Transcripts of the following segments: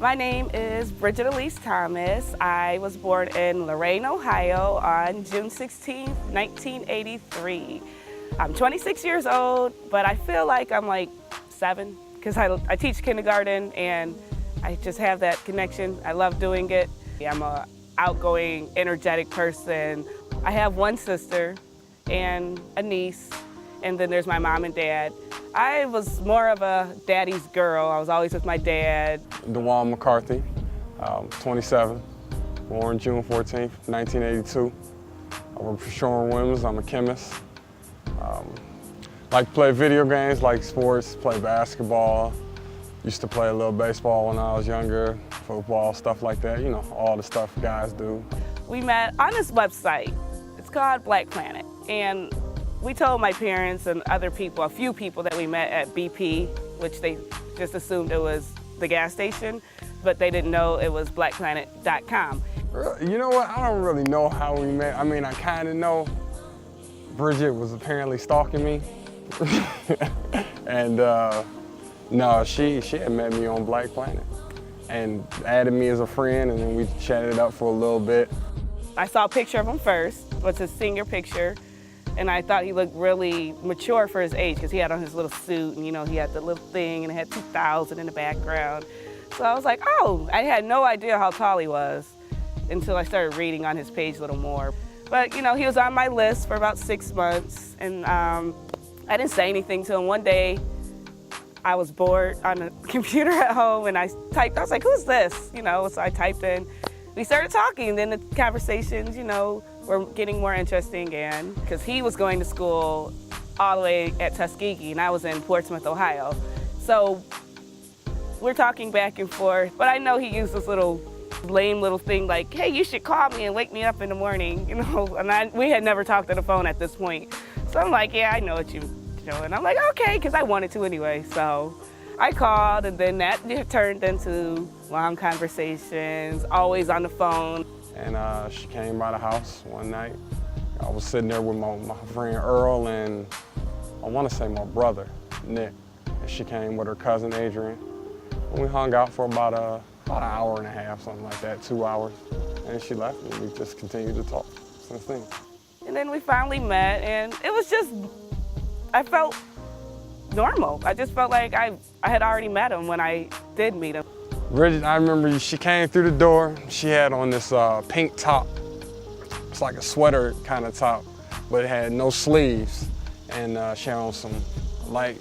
My name is Bridget Elise Thomas. I was born in Lorain, Ohio on June 16, 1983. I'm 26 years old, but I feel like I'm like 7 because I teach kindergarten and I just have that connection. I love doing it. I'm an outgoing, energetic person. I have one sister and a niece, and then there's my mom and dad. I was more of a daddy's girl. I was always with my dad. DeJuan McCarthy, 27, born June 14th, 1982. I work for Sherwin-Williams. I'm a chemist. Like to play video games, like sports, play basketball. Used to play a little baseball when I was younger, football, stuff like that. You know, all the stuff guys do. We met on this website. It's called Black Planet. And we told my parents and other people, a few people that we met at BP, which they just assumed it was the gas station, but they didn't know it was blackplanet.com. You know what, I don't really know how we met. I mean, I kind of know Bridget was apparently stalking me. And no, she had met me on Black Planet and added me as a friend, and then we chatted up for a little bit. I saw a picture of him first. It was his senior picture. And I thought he looked really mature for his age because he had on his little suit and, you know, he had the little thing and it had 2000 in the background. So I was like, oh, I had no idea how tall he was until I started reading on his page a little more. But, you know, he was on my list for about 6 months and I didn't say anything to him. One day I was bored on the computer at home and I typed, I was like, who's this? You know, so I typed in. We started talking, and then the conversations, you know, were getting more interesting again because he was going to school all the way at Tuskegee and I was in Portsmouth, Ohio. So we're talking back and forth, but I know he used this little lame little thing like, hey, you should call me and wake me up in the morning, you know, and we had never talked on the phone at this point. So I'm like, yeah, I know what you know, and I'm like, okay, because I wanted to anyway. So I called, and then that turned into long conversations, always on the phone. And she came by the house one night. I was sitting there with my friend Earl and I want to say my brother, Nick. And she came with her cousin Adrian. And we hung out for about an hour and a half, something like that, 2 hours. And she left and we just continued to talk since then. And then we finally met, and it was just, I felt normal. I just felt like I had already met him when I did meet him. Bridget, I remember she came through the door. She had on this pink top. It's like a sweater kind of top, but it had no sleeves. And she had on some light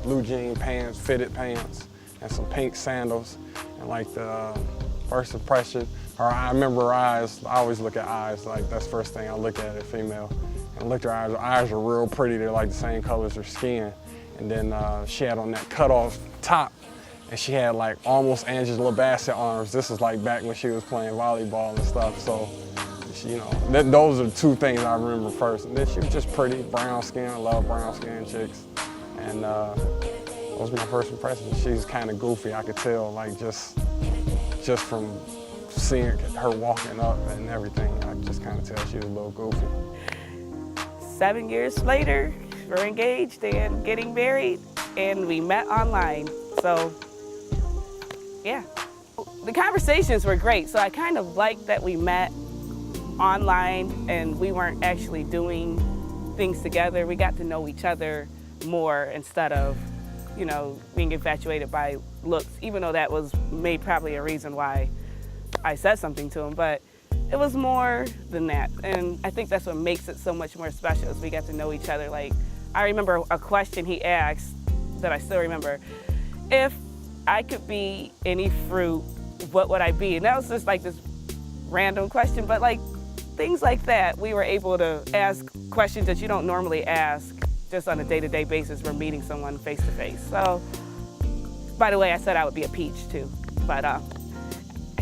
blue jean pants, fitted pants, and some pink sandals. And like the first impression, I remember her eyes. I always look at eyes, like that's the first thing I look at a female. And I looked at her eyes. Her eyes are real pretty. They're like the same color as her skin. And then she had on that cut-off top, and she had like almost Angela Bassett arms. This is like back when she was playing volleyball and stuff. So, she, you know, those are the two things I remember first. And then she was just pretty, brown skin. I love brown skin chicks. And that was my first impression. She's kind of goofy, I could tell, like just from seeing her walking up and everything. I just kind of tell she was a little goofy. 7 years later, we're engaged and getting married, and we met online. So, yeah. The conversations were great, so I kind of liked that we met online and we weren't actually doing things together. We got to know each other more instead of, you know, being infatuated by looks, even though that was probably a reason why I said something to him, but it was more than that. And I think that's what makes it so much more special is we got to know each other. Like, I remember a question he asked that I still remember. If I could be any fruit, what would I be? And that was just like this random question, but like things like that, we were able to ask questions that you don't normally ask just on a day-to-day basis when meeting someone face-to-face. So, by the way, I said I would be a peach too, but I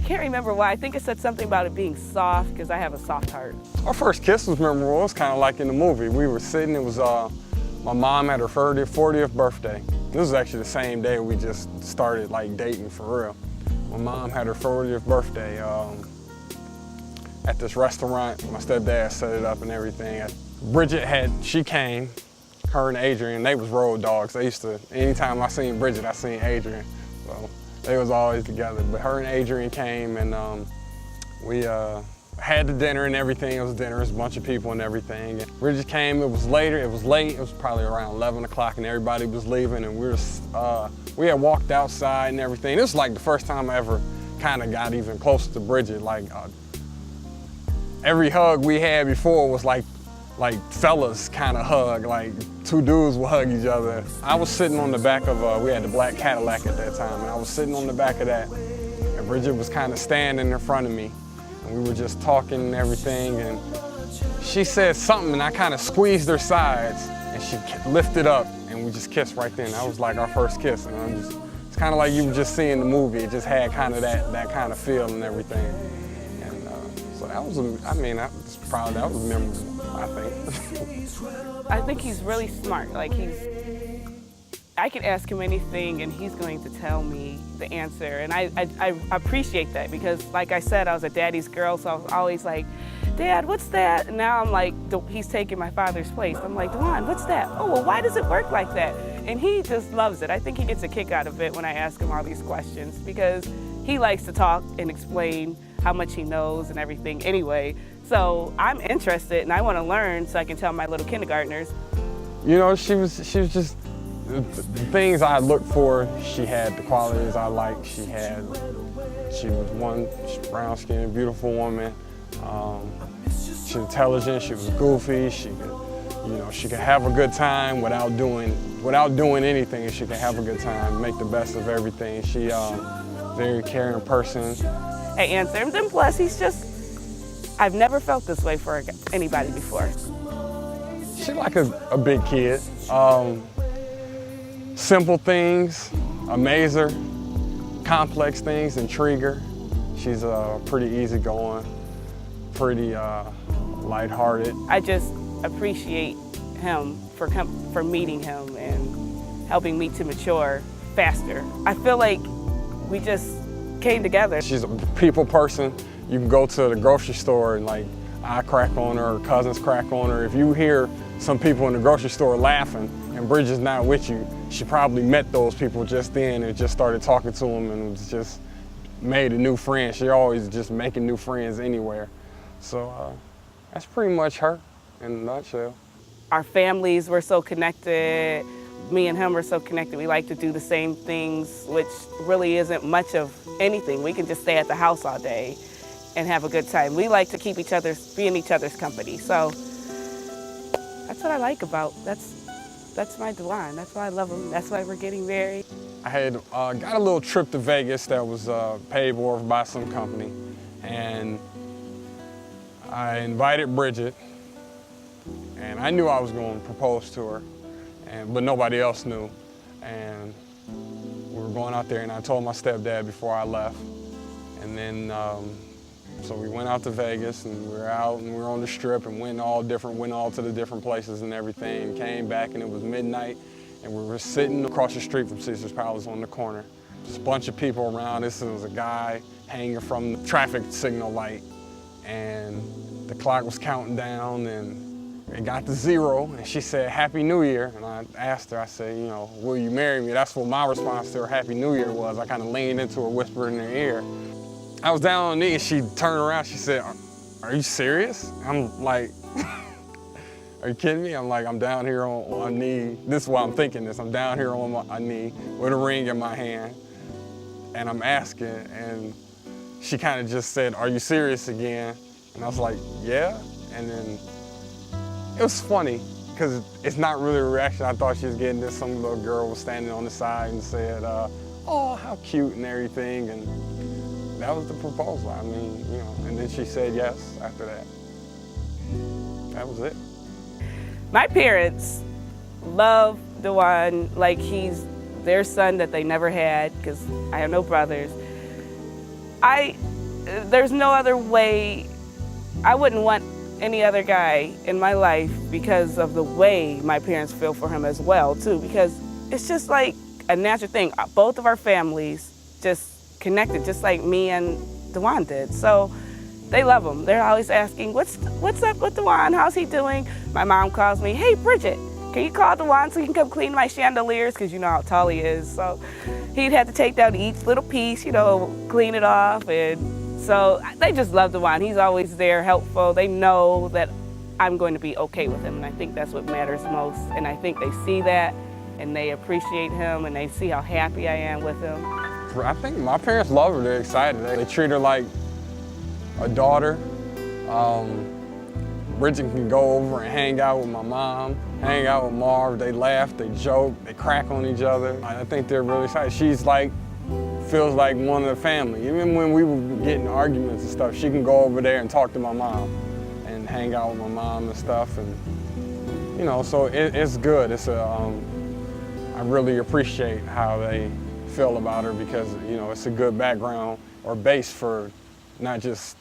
can't remember why. I think it said something about it being soft because I have a soft heart. Our first kiss was memorable. It was kind of like in the movie. We were sitting, it was my mom had her 40th birthday. This was actually the same day we just started like dating for real. My mom had her 40th birthday at this restaurant. My stepdad set it up and everything. Bridget she came, her and Adrian, they was road dogs. They used to, anytime I seen Bridget, I seen Adrian. So They was always together. But her and Adrian came, and we had the dinner and everything. It was dinner, it was a bunch of people and everything. And Bridget came, it was later, it was late. It was probably around 11 o'clock and everybody was leaving, and we had walked outside and everything. This was like the first time I ever kind of got even close to Bridget. Like every hug we had before was like fellas kind of hug, like two dudes would hug each other. I was sitting on the back of, we had the black Cadillac at that time, and I was sitting on the back of that, and Bridget was kind of standing in front of me, and we were just talking and everything, and she said something, and I kind of squeezed her sides, and she lifted up, and we just kissed right then. That was like our first kiss, and it's kind of like you were just seeing the movie. It just had kind of that kind of feel and everything. And so that was, that was memorable, I think. I think he's really smart. Like I can ask him anything and he's going to tell me the answer. And I appreciate that because, like I said, I was a daddy's girl, so I was always like, Dad, what's that? And now I'm like, he's taking my father's place. I'm like, Dewan, what's that? Oh, well, why does it work like that? And he just loves it. I think he gets a kick out of it when I ask him all these questions because he likes to talk and explain how much he knows and everything anyway. So I'm interested and I want to learn so I can tell my little kindergartners. You know, she was just, the things I looked for, she had the qualities I liked. She was one brown-skinned, beautiful woman. She was intelligent, she was goofy, she could have a good time without doing anything. She could have a good time, make the best of everything. She very caring person. I answer him, and plus I've never felt this way for anybody before. She's like a big kid. Simple things amaze her, complex things intrigue her. She's pretty easygoing, pretty lighthearted. I just appreciate him for meeting him and helping me to mature faster. I feel like we just came together. She's a people person. You can go to the grocery store and like I crack on her, cousins crack on her. If you hear some people in the grocery store laughing and Bridget's not with you, she probably met those people just then and just started talking to them and was just made a new friend. She's always just making new friends anywhere. So that's pretty much her in a nutshell. Our families were so connected. Me and him were so connected. We like to do the same things, which really isn't much of anything. We can just stay at the house all day and have a good time. We like to be in each other's company. So that's what I like about, that's my Dewan. That's why I love him. That's why we're getting married. I had got a little trip to Vegas that was paid for by some company, and I invited Bridget, and I knew I was going to propose to her, but nobody else knew. And we were going out there, and I told my stepdad before I left, and then so we went out to Vegas, and we were out, and we were on the strip, and went all to the different places and everything. Came back, and it was midnight, and we were sitting across the street from Caesar's Palace on the corner. Just a bunch of people around. This was a guy hanging from the traffic signal light, and the clock was counting down, and it got to 0, and she said, "Happy New Year." And I asked her, I said, "Will you marry me?" That's what my response to her Happy New Year was. I kind of leaned into her, whispered in her ear. I was down on knee, and she turned around, she said, "Are you serious?" I'm like, "Are you kidding me?" I'm like, I'm down here on one knee. This is why I'm thinking this. I'm down here on my knee with a ring in my hand, and I'm asking, and she kind of just said, "Are you serious again?" And I was like, "Yeah." And then it was funny, because it's not really a reaction I thought she was getting. This some little girl was standing on the side and said, "Oh, how cute," and everything. And that was the proposal. I mean, and then she said yes after that. That was it. My parents love Dewan like he's their son that they never had, because I have no brothers. There's no other way. I wouldn't want any other guy in my life because of the way my parents feel for him as well, too, because it's just like a natural thing. Both of our families just connected, just like me and Dewan did. So they love him. They're always asking, what's up with Dewan? How's he doing? My mom calls me, "Hey, Bridget, can you call Dewan so he can come clean my chandeliers?" Because you know how tall he is. So he'd have to take down each little piece, you know, clean it off. And so they just love the wine. He's always there, helpful. They know that I'm going to be okay with him, and I think that's what matters most. And I think they see that, and they appreciate him, and they see how happy I am with him. I think my parents love her. They're excited. They treat her like a daughter. Bridget can go over and hang out with my mom, hang out with Marv. They laugh, they joke, they crack on each other. I think they're really excited. She's like, feels like one of the family. Even when we were getting arguments and stuff, she can go over there and talk to my mom and hang out with my mom and stuff. And you know, so it's good. I really appreciate how they feel about her, because you know it's a good background or base for not just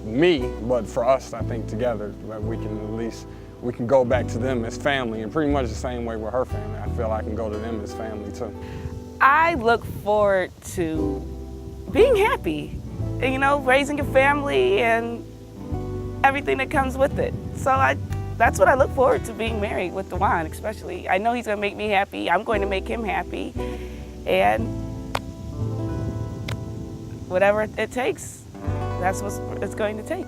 me, but for us. I think together that we can at least go back to them as family, and pretty much the same way with her family. I feel I can go to them as family too. I look forward to being happy, you know, raising a family and everything that comes with it. So that's what I look forward to, being married with DeJuan especially. I know he's gonna make me happy. I'm going to make him happy. And whatever it takes, that's what it's going to take.